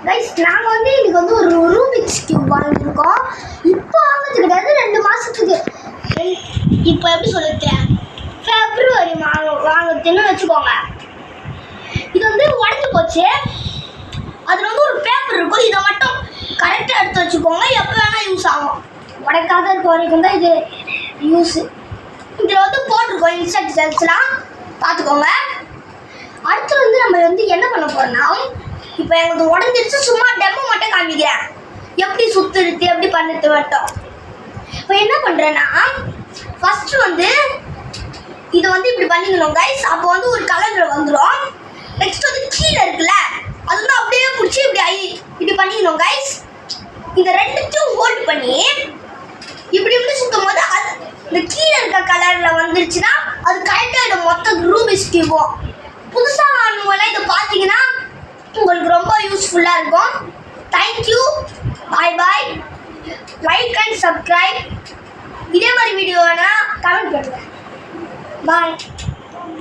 Guys நாங்கள் வந்து இன்னைக்கு வந்து ஒரு ரூபிக்ஸ் கியூப் வாங்கியிருக்கோம். இப்போ வாங்கிறது கிடையாது, 2 மாதத்துக்கு. இப்போ எப்படி சொல்லுது, ஃபெப்ரவரி வாங்குறதுன்னு வச்சுக்கோங்க. இது வந்து உடஞ்சி போச்சு. அதில் வந்து ஒரு பேப்பர் இருக்கும், இதை மட்டும் கரெக்டாக எடுத்து வச்சுக்கோங்க. எப்போ வேணால் யூஸ் ஆகும். உடைக்காத இருக்க வரைக்கும் தான் இது யூஸு. இதில் வந்து போட்டிருக்கோம் இன்ஸ்ட்ரக்ஷன்ஸ்லாம், பார்த்துக்கோங்க. அடுத்து வந்து நம்ம வந்து என்ன பண்ண போகிறோம்னா, இப்போ எங்களுக்கு உடஞ்சிருச்சு, சும்மா டெமோ மட்டும் காமிக்கிறேன், எப்படி சுற்றுறது எப்படி பண்ணுறது மட்டும். இப்போ என்ன பண்ணுறேன்னா, ஃபஸ்ட்டு வந்து இதை வந்து இப்படி பண்ணிக்கணும் கைஸ். அப்போ வந்து ஒரு கலரில் வந்துடும். நெக்ஸ்ட் வந்து கீழே இருக்குல்ல, அது வந்து அப்படியே பிடிச்சி இப்படி பண்ணிக்கணும் கைஸ். இந்த ரெண்டுத்தையும் ஹோல்ட் பண்ணி இப்படி இப்படி சுற்றும் போது அது இந்த கீழே இருக்க கலரில் வந்துருச்சுன்னா அது கரெக்டாக இதை மொத்த ரூபிக்ஸ் கியூபும். புதுசாக வாங்கும்போதெல்லாம் இதை பார்த்தீங்கன்னா உங்களுக்கு ரொம்ப யூஸ்ஃபுல்லாக இருக்கும். Thank you, bye bye, like and subscribe. இதே மாதிரி வீடியோனா கமெண்ட் பண்ணுங்கள். பாய்.